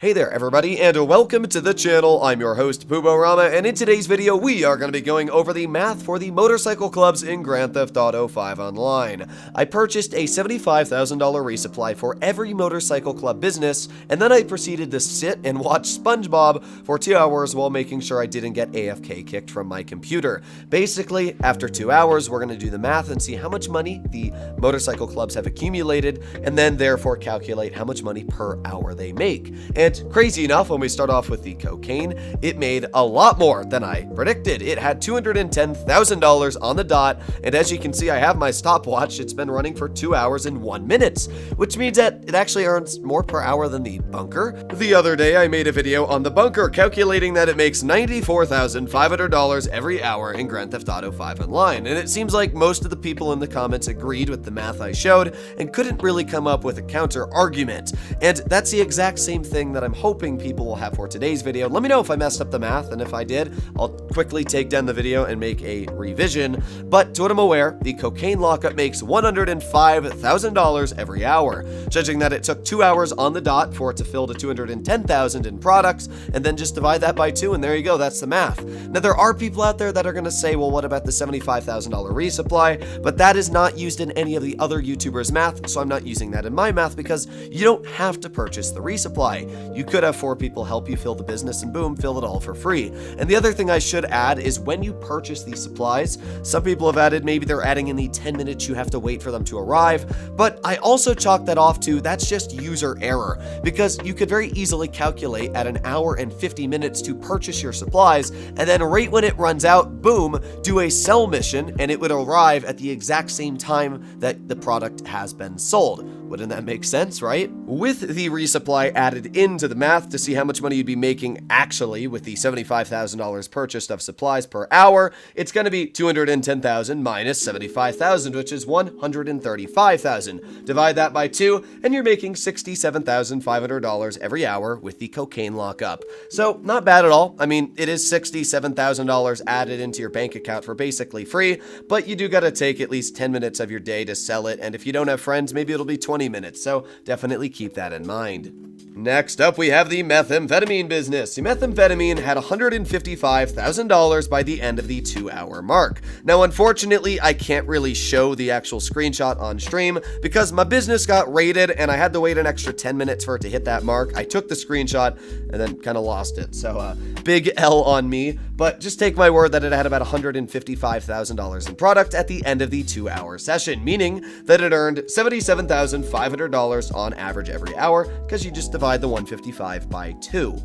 Hey there everybody, and welcome to the channel. I'm your host, Puborama, and in today's video we are going to be going over the math for the motorcycle clubs in Grand Theft Auto 5 Online. I purchased a $75,000 resupply for every motorcycle club business, and then I proceeded to sit and watch SpongeBob for 2 hours while making sure I didn't get AFK kicked from my computer. Basically, after 2 hours, we're going to do the math and see how much money the motorcycle clubs have accumulated, and then therefore calculate how much money per hour they make. And crazy enough, when we start off with the cocaine, it made a lot more than I predicted. It had $210,000 on the dot, and as you can see, I have my stopwatch. It's been running for 2 hours and 1 minute, which means that it actually earns more per hour than the bunker. The other day, I made a video on the bunker, calculating that it makes $94,500 every hour in Grand Theft Auto 5 Online, and it seems like most of the people in the comments agreed with the math I showed and couldn't really come up with a counter argument, and that's the exact same thing that I'm hoping people will have for today's video. Let me know if I messed up the math, and if I did, I'll quickly take down the video and make a revision. But to what I'm aware, the cocaine lockup makes $105,000 every hour. Judging that it took 2 hours on the dot for it to fill to $210,000 in products, and then just divide that by 2, and there you go, that's the math. Now, there are people out there that are going to say, well, what about the $75,000 resupply? But that is not used in any of the other YouTubers' math, so I'm not using that in my math because you don't have to purchase the resupply. You could have 4 people help you fill the business and boom, fill it all for free. And the other thing I should add is when you purchase these supplies, some people have added maybe they're adding in the 10 minutes you have to wait for them to arrive, but I also chalk that off to that's just user error, because you could very easily calculate at 1 hour and 50 minutes to purchase your supplies, and then right when it runs out, boom, do a sell mission, and it would arrive at the exact same time that the product has been sold. Wouldn't that make sense, right? With the resupply added into the math to see how much money you'd be making actually with the $75,000 purchased of supplies per hour, it's going to be $210,000 minus $75,000, which is $135,000. Divide that by 2, and you're making $67,500 every hour with the cocaine lockup. So, not bad at all. I mean, it is $67,000 added into your bank account for basically free, but you do got to take at least 10 minutes of your day to sell it, and if you don't have friends, maybe it'll be 20 minutes, so definitely keep that in mind. Next up, we have the methamphetamine business. The methamphetamine had $155,000 by the end of the 2-hour mark. Now, unfortunately, I can't really show the actual screenshot on stream because my business got raided and I had to wait an extra 10 minutes for it to hit that mark. I took the screenshot and then kind of lost it. So, big L on me, but just take my word that it had about $155,000 in product at the end of the 2-hour session, meaning that it earned $77,500 on average every hour because you just divide the 155 by 2.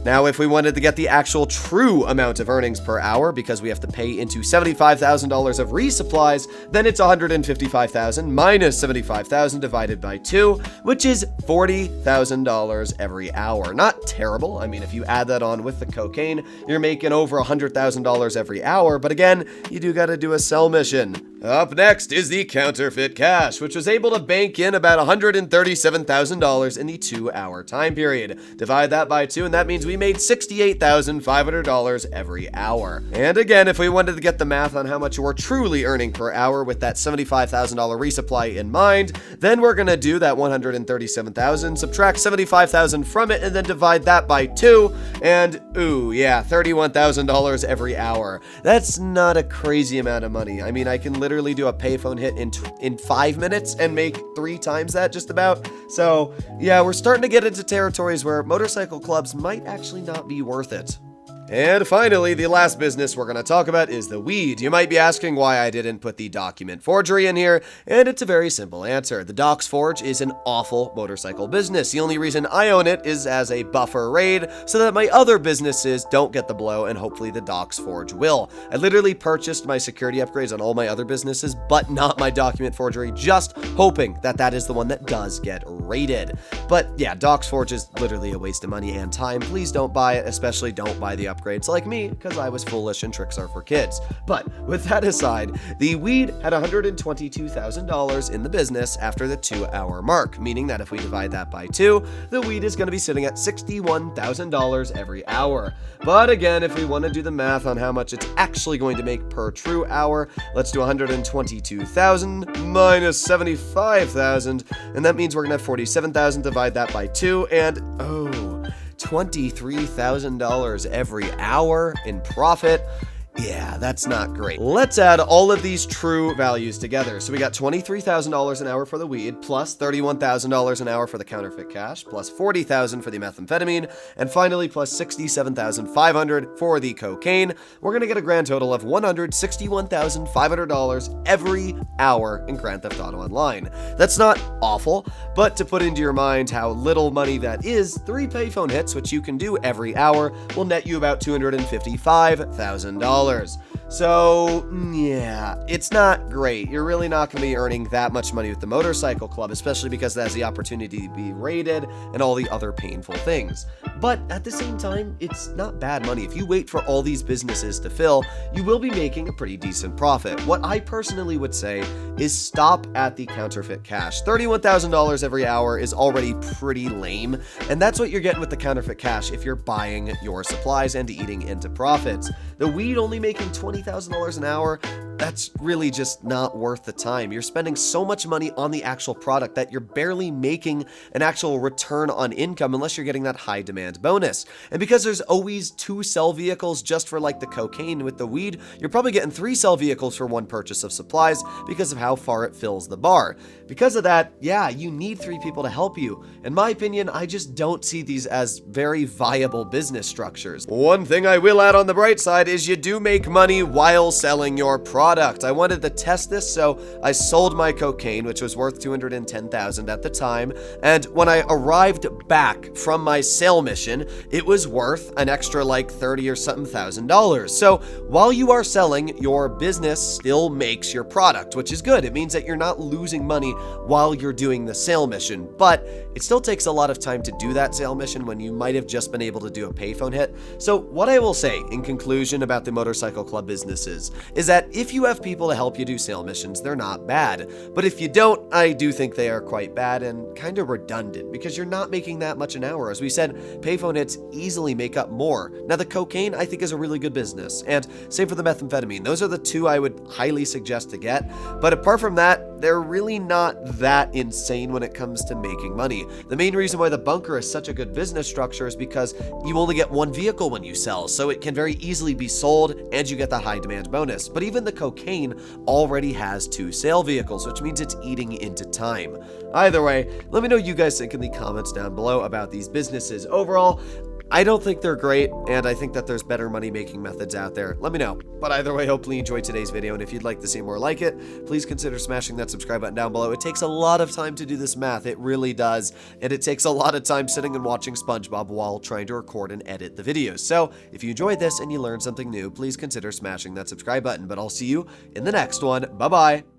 Now, if we wanted to get the actual true amount of earnings per hour, because we have to pay into $75,000 of resupplies, then it's $155,000 minus $75,000 divided by 2, which is $40,000 every hour. Not terrible. I mean, if you add that on with the cocaine, you're making over $100,000 every hour, but again, you do got to do a sell mission. Up next is the counterfeit cash, which was able to bank in about $137,000 in the 2-hour time period. Divide that by 2, and that means we made $68,500 every hour. And again, if we wanted to get the math on how much we're truly earning per hour with that $75,000 resupply in mind, then we're going to do that $137,000, subtract $75,000 from it, and then divide that by 2, and ooh, yeah, $31,000 every hour. That's not a crazy amount of money. I mean, I can literally do a payphone hit in 5 minutes and make 3 times that just about. So yeah, we're starting to get into territories where motorcycle clubs might actually not be worth it. And finally, the last business we're going to talk about is the weed. You might be asking why I didn't put the document forgery in here, and it's a very simple answer. The Docs Forge is an awful motorcycle business. The only reason I own it is as a buffer raid so that my other businesses don't get the blow, and hopefully the Docs Forge will. I literally purchased my security upgrades on all my other businesses, but not my document forgery, just hoping that that is the one that does get raided. But yeah, Docs Forge is literally a waste of money and time. Please don't buy it, especially don't buy the upgrades like me, because I was foolish and tricks are for kids. But with that aside, the weed had $122,000 in the business after the 2-hour mark, meaning that if we divide that by 2, the weed is going to be sitting at $61,000 every hour. But again, if we want to do the math on how much it's actually going to make per true hour, let's do $122,000 minus $75,000, and that means we're going to have 47,000, divide that by 2, and oh, $23,000 every hour in profit. Yeah, that's not great. Let's add all of these true values together. So we got $23,000 an hour for the weed, plus $31,000 an hour for the counterfeit cash, plus $40,000 for the methamphetamine, and finally plus $67,500 for the cocaine. We're gonna get a grand total of $161,500 every hour in Grand Theft Auto Online. That's not awful, but to put into your mind how little money that is, 3 payphone hits, which you can do every hour, will net you about $255,000. So, yeah, it's not great. You're really not going to be earning that much money with the motorcycle club, especially because it has the opportunity to be raided and all the other painful things. But at the same time, it's not bad money. If you wait for all these businesses to fill, you will be making a pretty decent profit. What I personally would say is stop at the counterfeit cash. $31,000 every hour is already pretty lame, and that's what you're getting with the counterfeit cash if you're buying your supplies and eating into profits. The weed only making $20,000 an hour, that's really just not worth the time. You're spending so much money on the actual product that you're barely making an actual return on income unless you're getting that high demand bonus. And because there's always 2 sell vehicles just for like the cocaine with the weed, you're probably getting 3 sell vehicles for 1 purchase of supplies because of how far it fills the bar. Because of that, yeah, you need 3 people to help you. In my opinion, I just don't see these as very viable business structures. One thing I will add on the bright side is you do make money while selling your product. I wanted to test this, so I sold my cocaine, which was worth $210,000 at the time, and when I arrived back from my sale mission, it was worth an extra like $30,000 or something thousand. So while you are selling, your business still makes your product, which is good. It means that you're not losing money while you're doing the sale mission, but it still takes a lot of time to do that sale mission when you might have just been able to do a payphone hit. So what I will say in conclusion about the motorcycle club businesses is that if you have people to help you do sale missions, they're not bad. But if you don't, I do think they are quite bad and kind of redundant because you're not making that much an hour. As we said, payphone hits easily make up more. Now the cocaine I think is a really good business, and same for the methamphetamine. Those are the 2 I would highly suggest to get. But apart from that, they're really not that insane when it comes to making money. The main reason why the bunker is such a good business structure is because you only get 1 vehicle when you sell, so it can very easily be sold and you get the high demand bonus. But even the cocaine already has 2 sale vehicles, which means it's eating into time. Either way, let me know what you guys think in the comments down below about these businesses. Overall, I don't think they're great, and I think that there's better money-making methods out there. Let me know. But either way, hopefully you enjoyed today's video, and if you'd like to see more like it, please consider smashing that subscribe button down below. It takes a lot of time to do this math, it really does, and it takes a lot of time sitting and watching SpongeBob while trying to record and edit the videos. So, if you enjoyed this and you learned something new, please consider smashing that subscribe button, but I'll see you in the next one. Bye-bye!